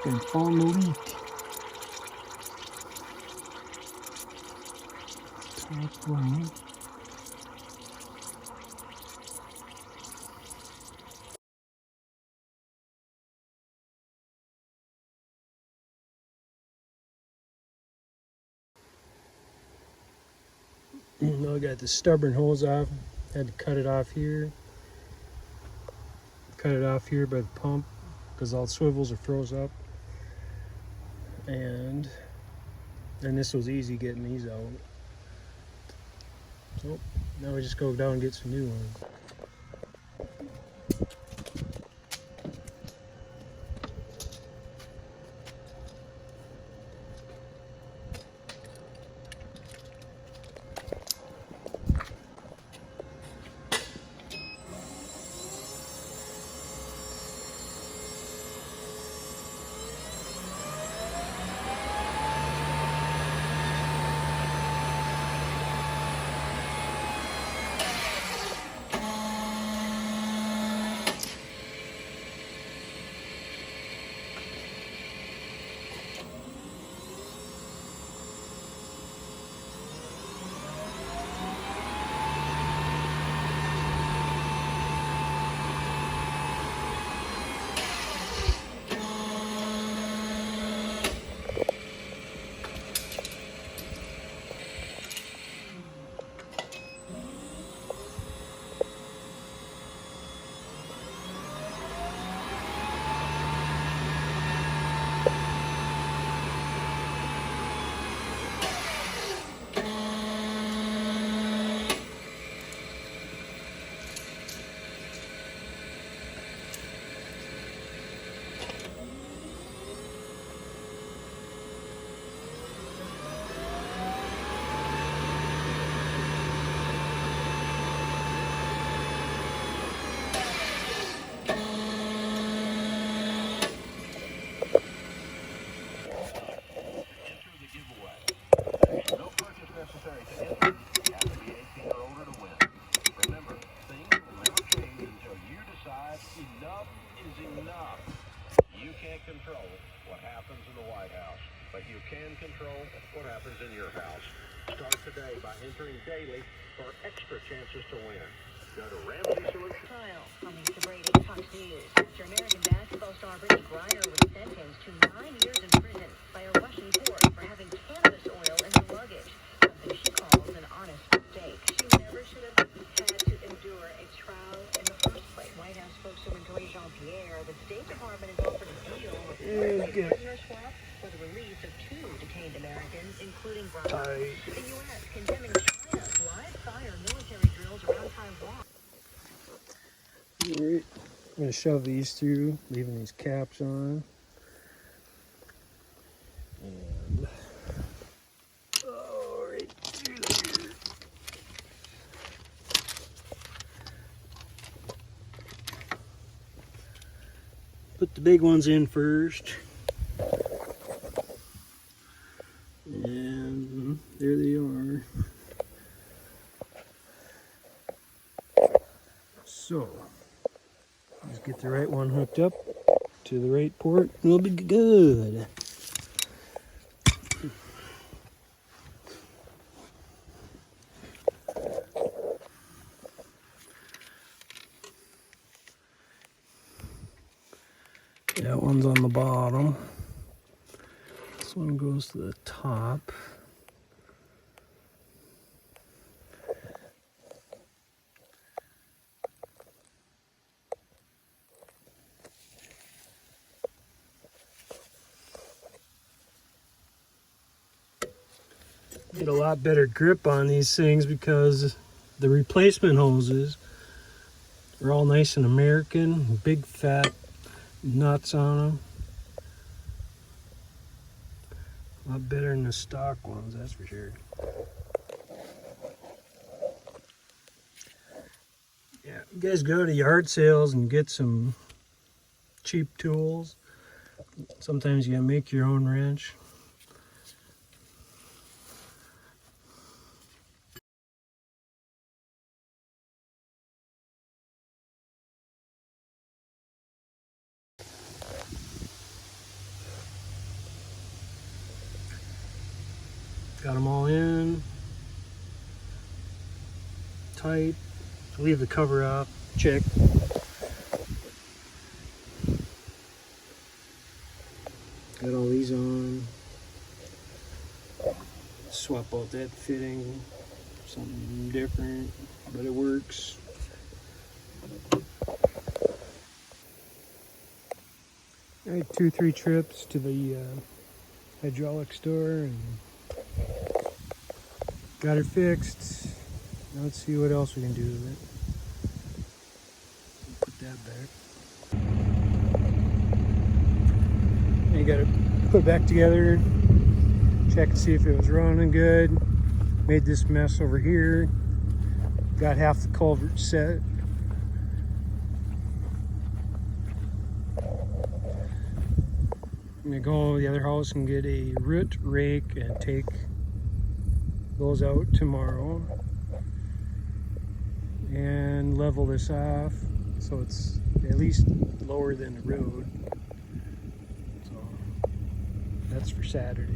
Fucking found the leak. Top one. Now I got the stubborn hose off. Had to cut it off here. Cut it off here by the pump because all the swivels are froze up. And this was easy getting these out. So now we just go down and get some new ones. Control what happens in the White House, but you can control what happens in your house. Start today by entering daily for extra chances to win. Go to Ramsey Solutions. Trial coming to breaking Fox News after American basketball star Brittany Griner was sentenced to 9 years in prison by a Russian court for having cannabis oil in her luggage, something she calls an honest mistake. She never should have had to endure a trial in the first place. White House spokeswoman Joy Jean-Pierre, the State Department has offered a deal with prisoner swap for the release of 2 detained Americans, including Griner. The U.S. condemning China's live-fire military drills around Taiwan. Alright, I'm going to shove these through, leaving these caps on. And right through there. Put the big ones in first. And there they are. So, just get the right one hooked up to the right port and we'll be good. That one's on the bottom. This one goes to the top. Get a lot better grip on these things because the replacement hoses are all nice and American, big fat nuts on them. A lot better than the stock ones, that's for sure. Yeah, you guys go to yard sales and get some cheap tools. Sometimes you gotta make your own wrench. Got them all in tight. Leave the cover off. Check. Got all these on. Swap out that fitting. Something different, but it works. Alright, 2-3 trips to the hydraulic store and got it fixed. Now let's see what else we can do with it. Put that back. You gotta put it back together, check and see if it was running good. Made this mess over here. Got half the culvert set. I'm gonna go to the other house and get a root rake and take those out tomorrow and level this off so it's at least lower than the road. So that's for Saturday.